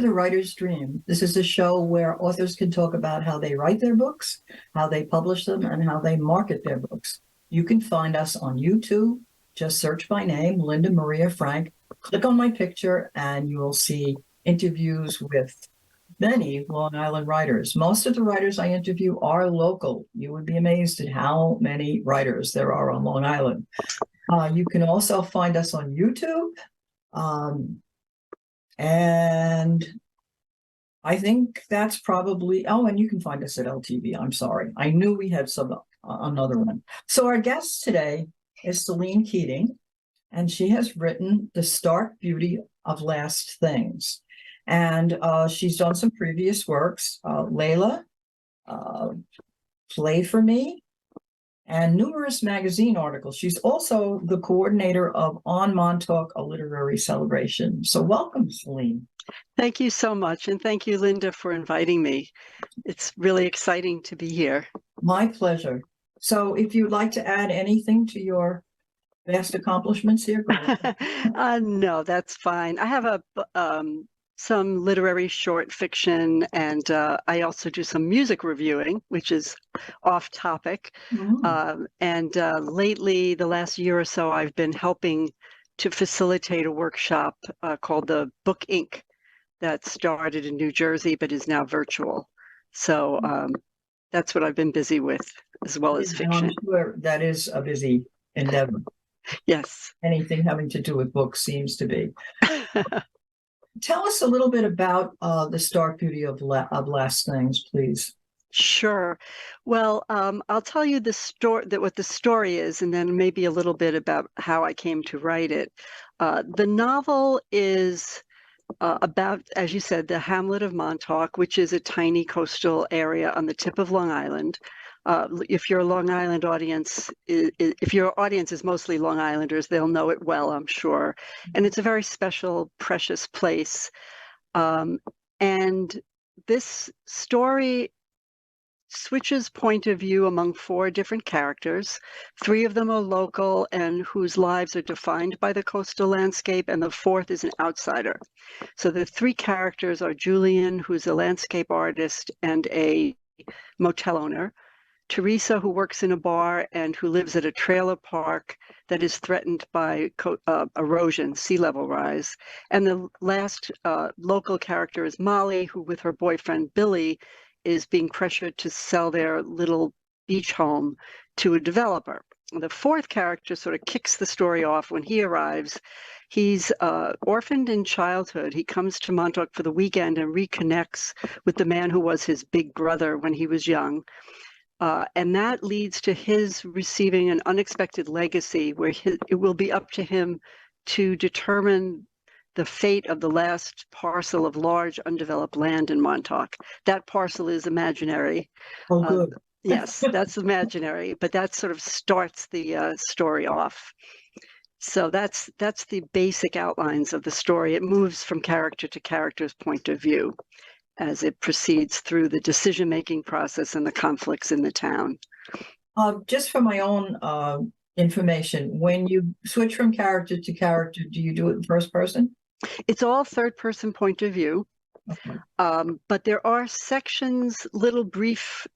The Writer's Dream. This is a show where authors can talk about how they write their books, how they publish them, and how they market their books. You can find us on YouTube. Just search my name, Linda Maria Frank. Click on my picture, and you will see interviews with many Long Island writers. Most of the writers I interview are local. You would be amazed at how many writers there are on Long Island. You can also find us on YouTube. And I think that's probably, and you can find us at LTV. I'm sorry. I knew we had another one. So our guest today is Celine Keating, and she has written The Stark Beauty of Last Things. And she's done some previous works, Layla, Play for Me, and numerous magazine articles. She's also the coordinator of On Montauk, a literary celebration. So welcome, Celine. Thank you so much. And thank you, Linda, for inviting me. It's really exciting to be here. My pleasure. So if you'd like to add anything to your vast accomplishments here. No, that's fine. I have some literary short fiction, and I also do some music reviewing, which is off topic. And lately, the last year or so, I've been helping to facilitate a workshop called the Book Inc. that started in New Jersey, but is now virtual. So that's what I've been busy with, as well as fiction. I'm sure that is a busy endeavor. Yes. Anything having to do with books seems to be. Tell us a little bit about The Stark Beauty of Last Things, please. Sure. Well, I'll tell you what the story is, and then maybe a little bit about how I came to write it. The novel is about, as you said, the hamlet of Montauk, which is a tiny coastal area on the tip of Long Island. If your Long Island audience, if your audience is mostly Long Islanders, they'll know it well, I'm sure. And it's a very special, precious place. And this story switches point of view among 4 different characters. 3 of them are local and whose lives are defined by the coastal landscape, and the 4th is an outsider. So the 3 characters are Julian, who's a landscape artist and a motel owner, Theresa, who works in a bar and who lives at a trailer park that is threatened by erosion, sea level rise. And the last local character is Molly, who with her boyfriend Billy is being pressured to sell their little beach home to a developer. The 4th character sort of kicks the story off when he arrives. He's orphaned in childhood. He comes to Montauk for the weekend and reconnects with the man who was his big brother when he was young. And that leads to his receiving an unexpected legacy where it will be up to him to determine the fate of the last parcel of large undeveloped land in Montauk. That parcel is imaginary. Oh, good. Yes, that's imaginary, but that sort of starts the story off. So that's the basic outlines of the story. It moves from character to character's point of view as it proceeds through the decision-making process and the conflicts in the town. Just for my own information, when you switch from character to character, do you do it in first person? It's all third-person point of view, Okay. but there are sections, little brief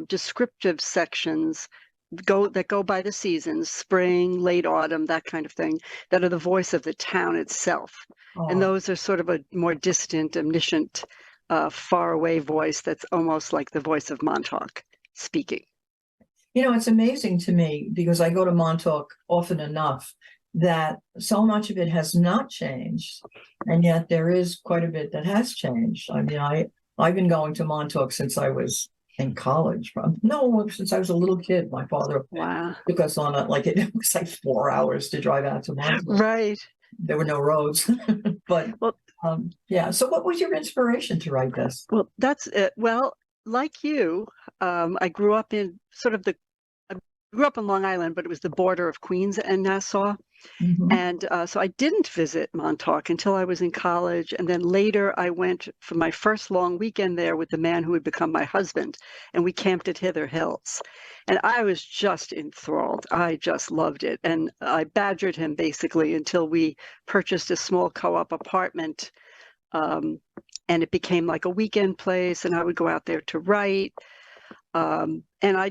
descriptive sections that go by the seasons, spring, late autumn, that kind of thing, that are the voice of the town itself. And those are sort of a more distant, omniscient, faraway voice that's almost like the voice of Montauk speaking. You know, it's amazing to me because I go to Montauk often enough that so much of it has not changed, and yet there is quite a bit that has changed. I mean, I've been going to Montauk since I was in college. Since I was a little kid. My father took us on it was like 4 hours to drive out to Montauk. Right. There were no roads, but yeah. So, what was your inspiration to write this? Well, that's it. Well, like you, I grew up in Long Island, but it was the border of Queens and Nassau. Mm-hmm. And so I didn't visit Montauk until I was in college. And then later I went for my first long weekend there with the man who would become my husband. And we camped at Hither Hills. And I was just enthralled. I just loved it. And I badgered him basically until we purchased a small co-op apartment And it became like a weekend place, and I would go out there to write. And I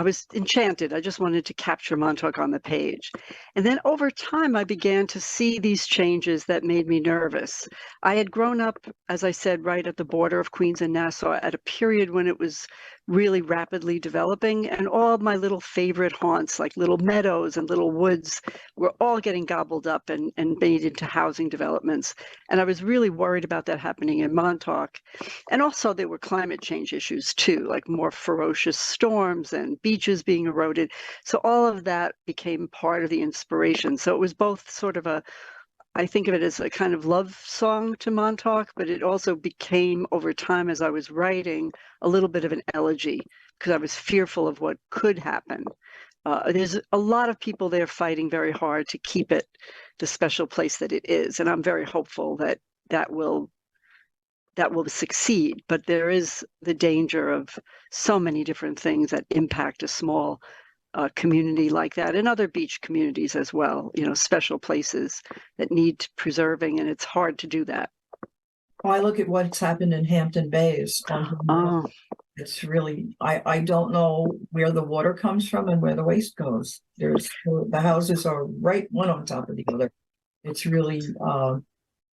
was enchanted. I just wanted to capture Montauk on the page. And then over time, I began to see these changes that made me nervous. I had grown up, as I said, right at the border of Queens and Nassau at a period when it was really rapidly developing, and all of my little favorite haunts, like little meadows and little woods, were all getting gobbled up and made into housing developments. And I was really worried about that happening in Montauk. And also there were climate change issues too, like more ferocious storms and beaches being eroded. So all of that became part of the inspiration. So it was both sort of I think of it as a kind of love song to Montauk, but it also became over time as I was writing a little bit of an elegy because I was fearful of what could happen. There's a lot of people there fighting very hard to keep it the special place that it is. And I'm very hopeful that that will succeed, but there is the danger of so many different things that impact a small community like that, and other beach communities as well, special places that need preserving, and it's hard to do that. Well, I look at what's happened in Hampton Bays. Oh, It's really, I don't know where the water comes from and where the waste goes. The houses are right one on top of the other. It's really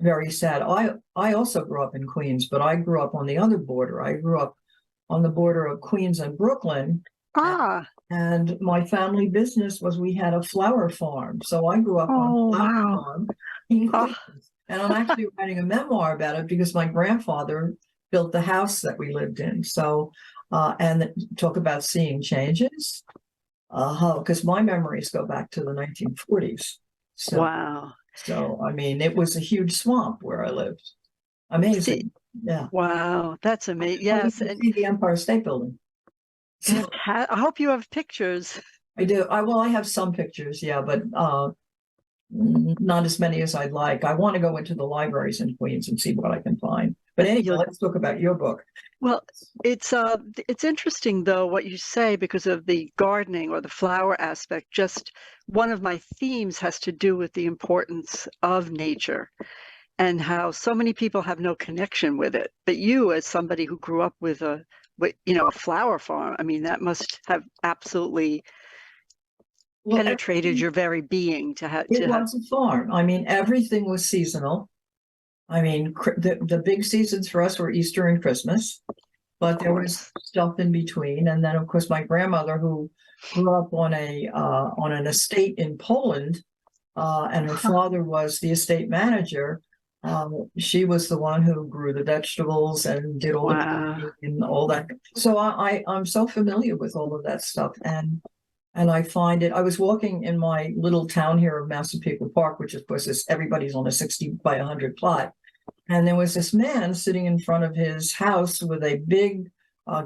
very sad. I also grew up in Queens, but I grew up on the other border. I grew up on the border of Queens and Brooklyn. And my family business was we had a flower farm. So I grew up on a flower farm in Queens. And I'm actually writing a memoir about it because my grandfather built the house that we lived in. So, and talk about seeing changes. Because my memories go back to the 1940s. So, wow. So, I mean, it was a huge swamp where I lived. Amazing. Yeah. Wow. That's amazing. Yes. And see the Empire State Building. I hope you have pictures. I do. I have some pictures, yeah, but not as many as I'd like. I want to go into the libraries in Queens and see what I can find. But anyway, let's talk about your book. Well, it's interesting though what you say because of the gardening or the flower aspect. Just one of my themes has to do with the importance of nature and how so many people have no connection with it. But you, as somebody who grew up with a flower farm, I mean, that must have absolutely penetrated your very being to have. It was a farm. I mean, everything was seasonal. I mean, the big seasons for us were Easter and Christmas, but there was stuff in between. And then, of course, my grandmother, who grew up on an estate in Poland, and her father was the estate manager. She was the one who grew the vegetables and did all the and all that. So I'm so familiar with all of that stuff, and I find it. I was walking in my little town here of Massapequa Park, which of course is everybody's on a 60 by 100 plot, and there was this man sitting in front of his house with a big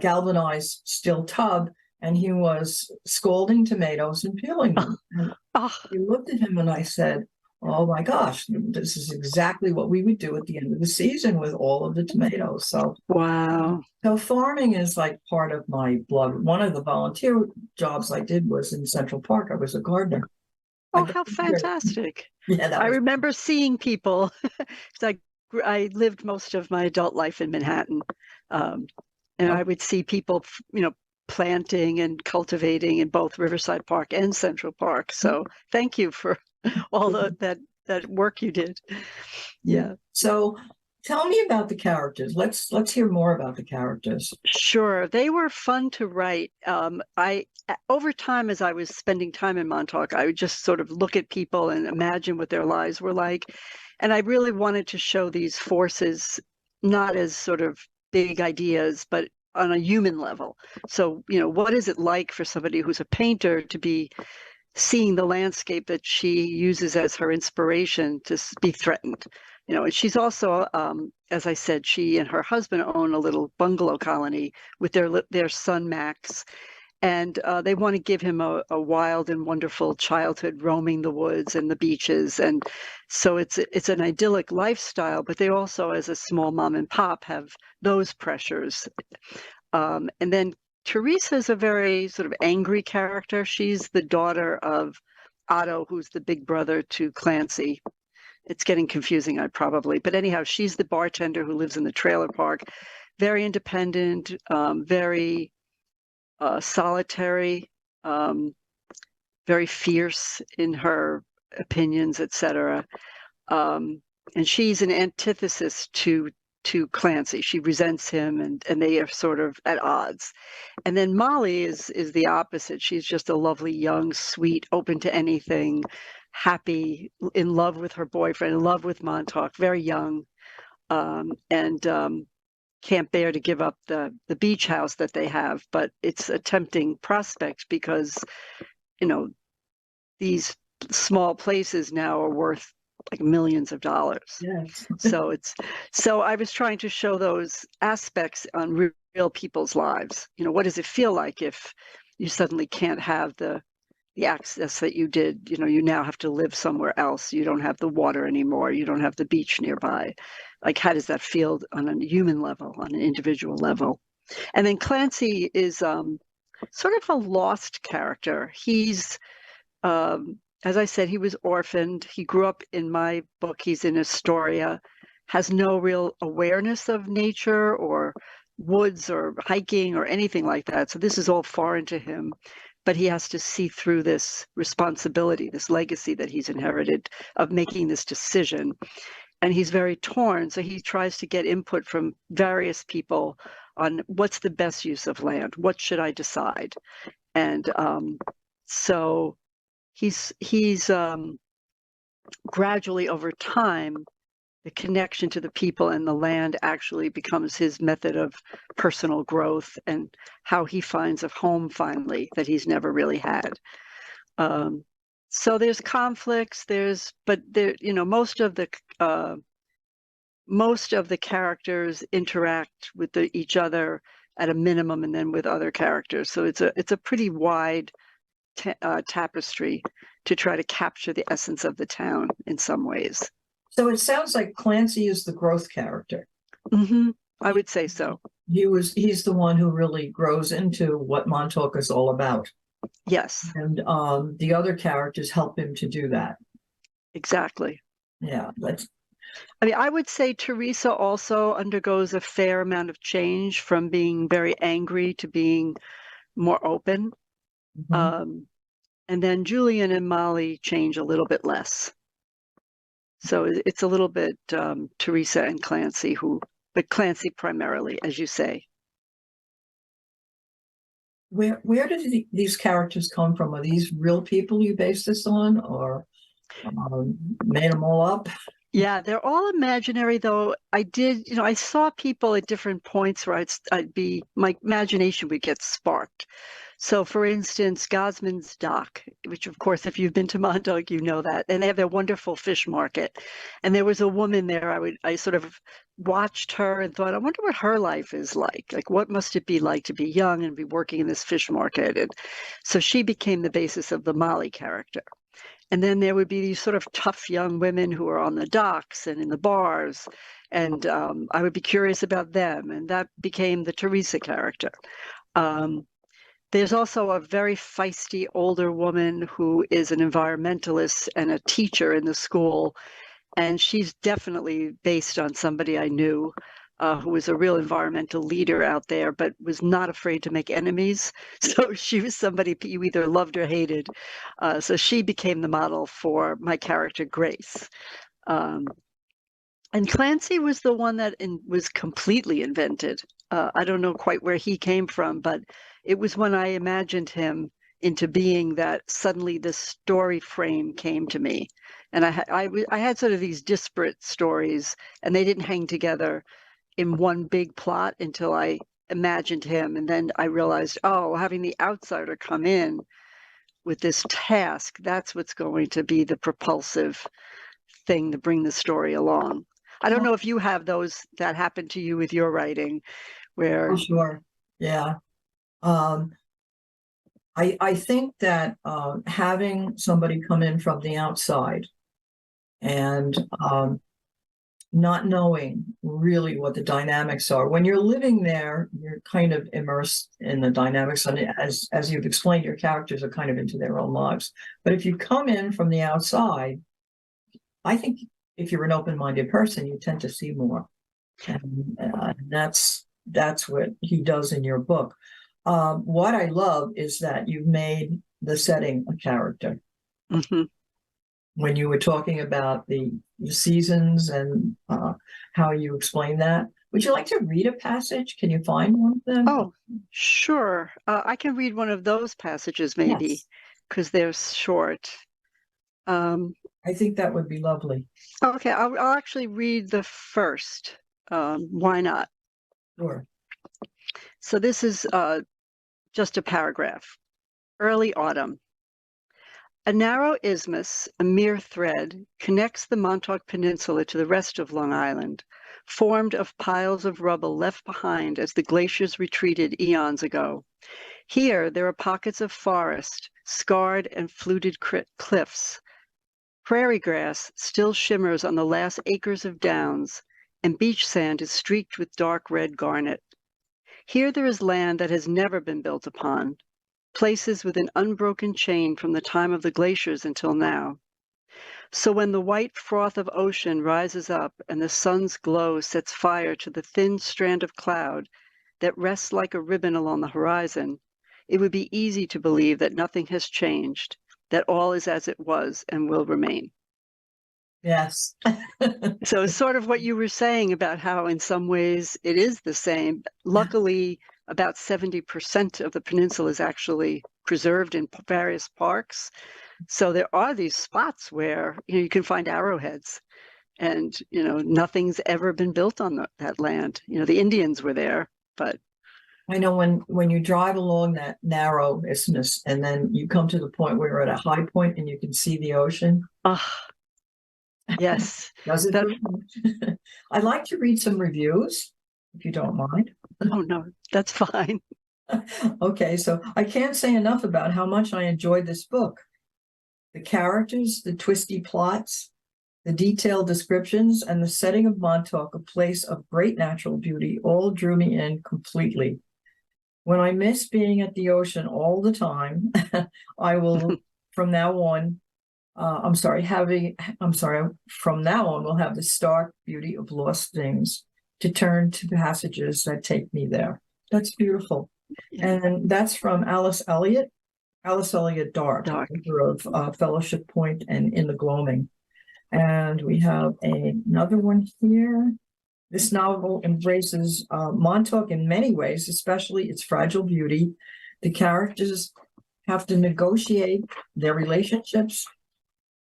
galvanized steel tub, and he was scalding tomatoes and peeling them. And I looked at him and I said, oh my gosh, this is exactly what we would do at the end of the season with all of the tomatoes. So, wow. So farming is like part of my blood. One of the volunteer jobs I did was in Central Park. I was a gardener. Oh, how fantastic. Yeah, I remember seeing people because I lived most of my adult life in Manhattan. And I would see people, planting and cultivating in both Riverside Park and Central Park. So thank you for all that work you did. Yeah. So tell me about the characters. Let's hear more about the characters. Sure. They were fun to write. Over time, as I was spending time in Montauk, I would just sort of look at people and imagine what their lives were like. And I really wanted to show these forces, not as sort of big ideas, but on a human level. So, what is it like for somebody who's a painter to be seeing the landscape that she uses as her inspiration to be threatened? And she's also, as I said, she and her husband own a little bungalow colony with their son, Max. And they want to give him a wild and wonderful childhood roaming the woods and the beaches. And so it's an idyllic lifestyle, but they also, as a small mom and pop, have those pressures. And then Theresa is a very sort of angry character. She's the daughter of Otto, who's the big brother to Clancy. it's getting confusing, but anyhow, she's the bartender who lives in the trailer park, very independent, very solitary, very fierce in her opinions, etc. And she's an antithesis to Clancy. She resents him, and they are sort of at odds. And then Molly is the opposite. She's just a lovely, young, sweet, open to anything, happy, in love with her boyfriend, in love with Montauk, very young, and can't bear to give up the beach house that they have. But it's a tempting prospect because, you know, these small places now are worth like millions of dollars. Yes. So I was trying to show those aspects on real people's lives. You know, what does it feel like if you suddenly can't have the access that you did? You know, you now have to live somewhere else. You don't have the water anymore. You don't have the beach nearby. Like, how does that feel on a human level, on an individual level? And then Clancy is sort of a lost character. He's as I said, he was orphaned. He grew up in my book. He's in Astoria, has no real awareness of nature or woods or hiking or anything like that. So this is all foreign to him. But he has to see through this responsibility, this legacy that he's inherited of making this decision. And he's very torn. So he tries to get input from various people on what's the best use of land. What should I decide? And so he's gradually over time, the connection to the people and the land actually becomes his method of personal growth and how he finds a home finally that he's never really had. So there's conflicts, but you know, most of the characters interact with each other at a minimum, and then with other characters. So it's a pretty wide tapestry to try to capture the essence of the town in some ways. So it sounds like Clancy is the growth character. Mm-hmm. I would say so. He's the one who really grows into what Montauk is all about. Yes. And the other characters help him to do that. Exactly. Yeah. I mean, I would say Theresa also undergoes a fair amount of change from being very angry to being more open. Mm-hmm. And then Julian and Molly change a little bit less. So it's a little bit Theresa and Clancy, but Clancy primarily, as you say. Where did these characters come from? Are these real people you based this on, or made them all up? Yeah, they're all imaginary, though. I saw people at different points where my imagination would get sparked. So, for instance, Gosman's Dock, which, of course, if you've been to Montauk, you know that. And they have their wonderful fish market. And there was a woman there. I sort of watched her and thought, I wonder what her life is like. Like, what must it be like to be young and be working in this fish market? And so she became the basis of the Molly character. And then there would be these sort of tough young women who are on the docks and in the bars. And I would be curious about them. And that became the Theresa character. There's also a very feisty older woman who is an environmentalist and a teacher in the school. And she's definitely based on somebody I knew who was a real environmental leader out there, but was not afraid to make enemies. So she was somebody you either loved or hated. So she became the model for my character, Grace. And Clancy was the one that was completely invented. I don't know quite where he came from, but it was when I imagined him into being that suddenly the story frame came to me. And I had sort of these disparate stories, and they didn't hang together in one big plot until I imagined him. And then I realized, having the outsider come in with this task, that's what's going to be the propulsive thing to bring the story along. I don't know if you have those that happen to you with your writing where... Oh, sure. Yeah. I think that having somebody come in from the outside and not knowing really what the dynamics are. When you're living there, you're kind of immersed in the dynamics. And as you've explained, your characters are kind of into their own lives. But if you come in from the outside, I think if you're an open-minded person, you tend to see more. And that's what he does in your book. What I love is that you've made the setting a character. Mm-hmm. When you were talking about the seasons and how you explain that, would you like to read a passage? Can you find one of them? Oh, sure. I can read one of those passages maybe, Yes. because they're short. I think that would be lovely. Okay, I'll actually read the first. Why not? Sure. So this is just a paragraph. Early autumn. A narrow isthmus, a mere thread, connects the Montauk Peninsula to the rest of Long Island, formed of piles of rubble left behind as the glaciers retreated eons ago. Here there are pockets of forest, scarred and fluted cliffs. Prairie grass still shimmers on the last acres of downs, and beach sand is streaked with dark red garnet. Here there is land that has never been built upon, places with an unbroken chain from the time of the glaciers until now. So when the white froth of ocean rises up and the sun's glow sets fire to the thin strand of cloud that rests like a ribbon along the horizon, it would be easy to believe that nothing has changed, that all is as it was and will remain. Yes. So it's sort of what you were saying about how in some ways it is the same. Luckily, about 70% of the peninsula is actually preserved in various parks. So there are these spots where you can find arrowheads, and nothing's ever been built on that land. The Indians were there, but I know when you drive along that narrow isthmus and then you come to the point where you're at a high point and you can see the ocean. Yes. Does it? I'd like to read some reviews, if you don't mind. Oh, no, that's fine. Okay, so I can't say enough about how much I enjoyed this book. The characters, the twisty plots, the detailed descriptions, and the setting of Montauk, a place of great natural beauty, all drew me in completely. When I miss being at the ocean all the time, I will, from now on, from now on, we'll have the stark beauty of lost things to turn to passages that take me there. That's beautiful. Yeah. And that's from Alice Elliott Dark, author of Fellowship Point and In the Gloaming. And we have another one here. This novel embraces Montauk in many ways, especially its fragile beauty. The characters have to negotiate their relationships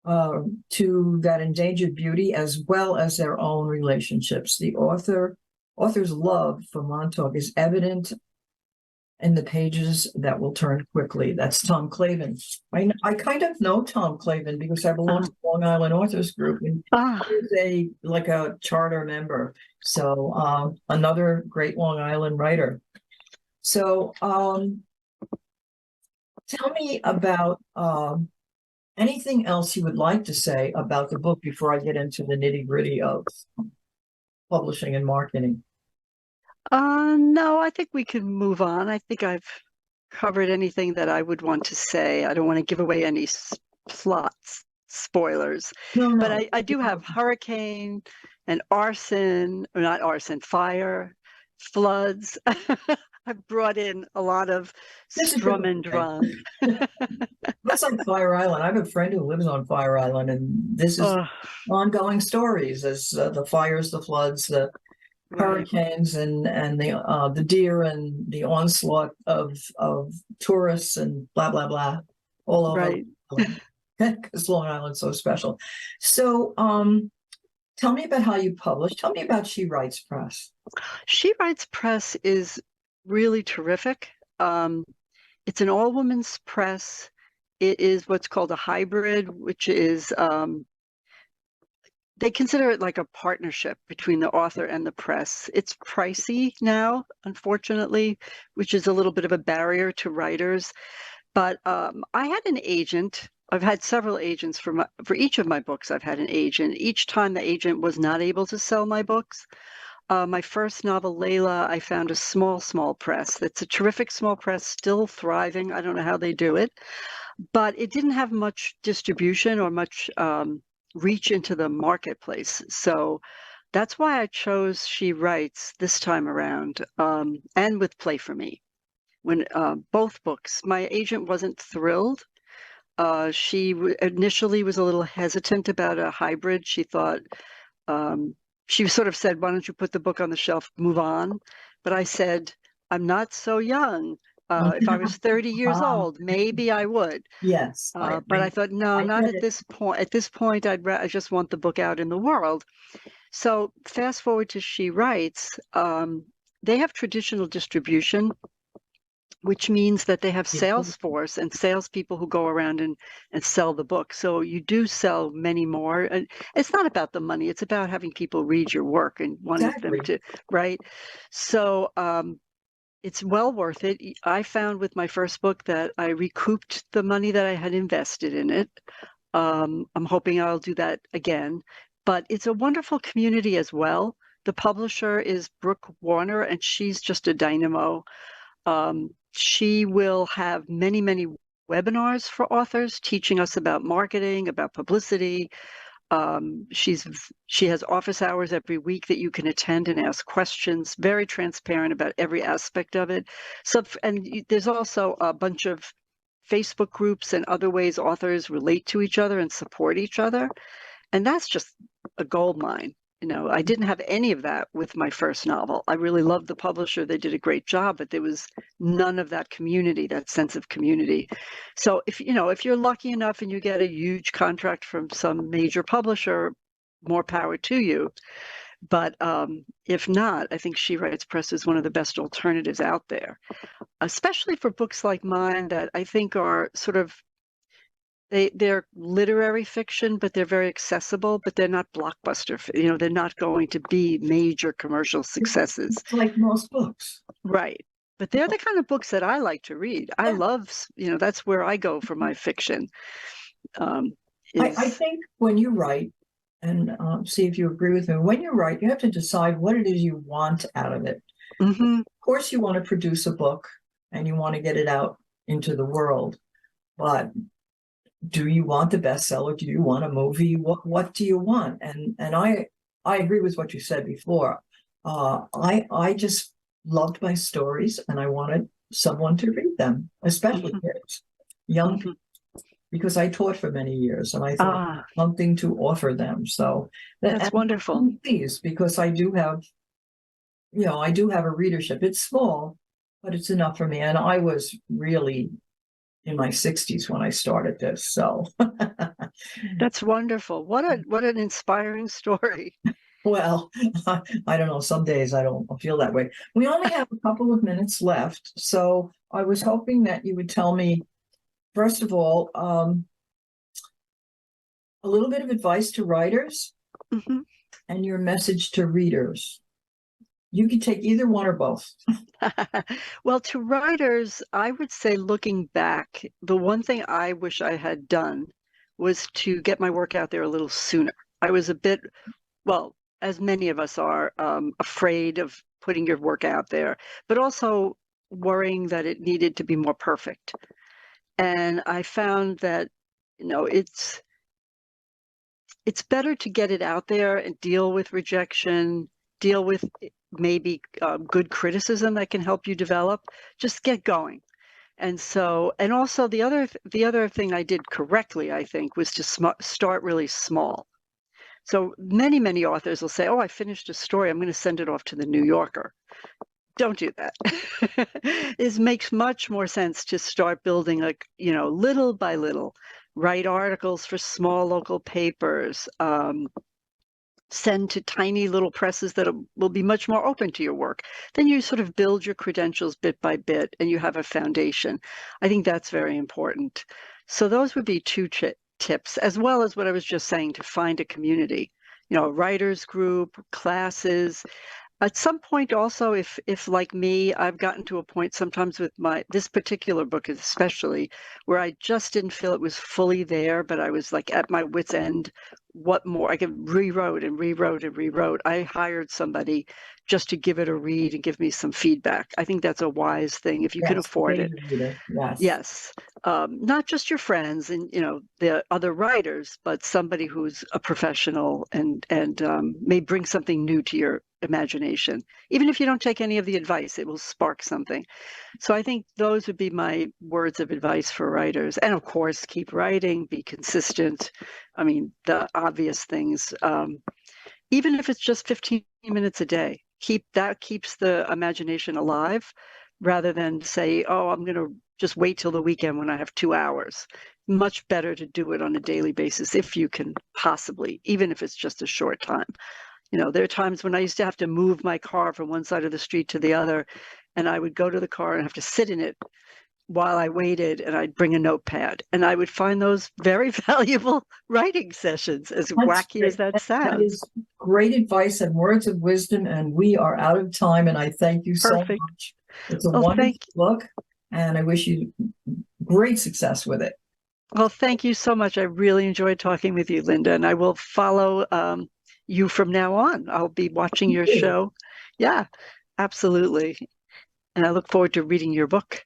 to that endangered beauty as well as their own relationships. The author's love for Montauk is evident in the pages that will turn quickly. That's Tom Clavin. I kind of know Tom Clavin because I belong to the Long Island Authors Group, and he's a charter member. So another great Long Island writer. So tell me about anything else you would like to say about the book before I get into the nitty-gritty of publishing and marketing. No, I think we can move on. I think I've covered anything that I would want to say. I don't want to give away any plots, spoilers. No. But I do have hurricane and arson, or not arson, fire, floods. I've brought in a lot of strum and drum. That's like Fire Island. I have a friend who lives on Fire Island, and this is ongoing stories as the fires, the floods, the hurricanes, and the deer and the onslaught of tourists and blah blah blah all over. Right. Because Long Island's so special. So tell me about how you publish. Tell me about She Writes Press. She Writes Press is really terrific. It's an all-women's press. It is what's called a hybrid, which is they consider it like a partnership between the author and the press. It's pricey now, unfortunately, which is a little bit of a barrier to writers. But I had an agent. I've had several agents for each of my books. I've had an agent. Each time the agent was not able to sell my books. My first novel, Layla, I found a small press. It's a terrific small press, still thriving. I don't know how they do it. But it didn't have much distribution or much reach into the marketplace. So that's why I chose She Writes this time around, and with Play for Me. When both books, my agent wasn't thrilled. She initially was a little hesitant about a hybrid. She thought, she sort of said, "Why don't you put the book on the shelf, move on?" But I said, "I'm not so young. If I was 30 years Um, old, maybe I would." yes, But I thought, no, I not get at it. this point. At this point, I just want the book out in the world. So fast forward to She Writes. They have traditional distribution, which means that they have sales force and salespeople who go around and sell the book. So you do sell many more. And it's not about the money. It's about having people read your work and wanting them Exactly. to, right? So it's well worth it. I found with my first book that I recouped the money that I had invested in it. I'm hoping I'll do that again. But it's a wonderful community as well. The publisher is Brooke Warner, and she's just a dynamo. She will have many, many webinars for authors teaching us about marketing, about publicity. She has office hours every week that you can attend and ask questions, very transparent about every aspect of it. So, there's also a bunch of Facebook groups and other ways authors relate to each other and support each other. And that's just a gold mine. I didn't have any of that with my first novel. I really loved the publisher. They did a great job, but there was none of that community, that sense of community. So if you're lucky enough and you get a huge contract from some major publisher, more power to you. But if not, I think She Writes Press is one of the best alternatives out there, especially for books like mine that I think are sort of they're literary fiction, but they're very accessible, but they're not blockbuster. They're not going to be major commercial successes. It's like most books. Right. But they're the kind of books that I like to read. I Yeah. love, that's where I go for my fiction. I think when you write, and see if you agree with me, when you write, you have to decide what it is you want out of it. Mhm. Of course, you want to produce a book and you want to get it out into the world, but do you want the bestseller? Do you want a movie? What do you want? And I agree with what you said before. I just loved my stories and I wanted someone to read them, especially kids, young people, because I taught for many years and I thought something to offer them. So that's wonderful. I'm pleased because I do have a readership. It's small, but it's enough for me. And I was really in my 60s when I started this. So That's wonderful. What an inspiring story. well, I don't know. Some days I don't feel that way. We only have a couple of minutes left. So I was hoping that you would tell me, first of all, a little bit of advice to writers and your message to readers. You can take either one or both. Well, to writers, I would say looking back, the one thing I wish I had done was to get my work out there a little sooner. I was a bit, well, as many of us are, afraid of putting your work out there, but also worrying that it needed to be more perfect. And I found that, it's better to get it out there and deal with rejection, deal with maybe good criticism that can help you develop. Just get going. And also the other thing I did correctly, I think, was to start really small. So many authors will say, "Oh, I finished a story. I'm going to send it off to the New Yorker." Don't do that. It makes much more sense to start building, little by little. Write articles for small local papers. Send to tiny little presses that will be much more open to your work. Then you sort of build your credentials bit by bit and you have a foundation. I think that's very important. So those would be two tips, as well as what I was just saying, to find a community, a writers group, classes. At some point also, if like me, I've gotten to a point sometimes with this particular book especially, where I just didn't feel it was fully there, but I was like at my wit's end. What more? I rewrote and rewrote and rewrote. I hired somebody just to give it a read and give me some feedback. I think that's a wise thing if you can afford it. Reader. Yes. Yes. not just your friends and the other writers, but somebody who's a professional and may bring something new to your imagination. Even if you don't take any of the advice, it will spark something. So I think those would be my words of advice for writers. And of course, keep writing, be consistent. I mean, the obvious things. Even if it's just 15 minutes a day, keeps the imagination alive, rather than say, oh, I'm going to just wait till the weekend when I have 2 hours. Much better to do it on a daily basis if you can possibly, even if it's just a short time. There are times when I used to have to move my car from one side of the street to the other, and I would go to the car and have to sit in it while I waited, and I'd bring a notepad, and I would find those very valuable writing sessions, as wacky as that sounds. That is great advice and words of wisdom, and we are out of time, and I thank you so much. It's a wonderful book, and I wish you great success with it. Well, thank you so much. I really enjoyed talking with you, Linda, and I will follow you from now on. I'll be watching your show. Yeah, absolutely. And I look forward to reading your book.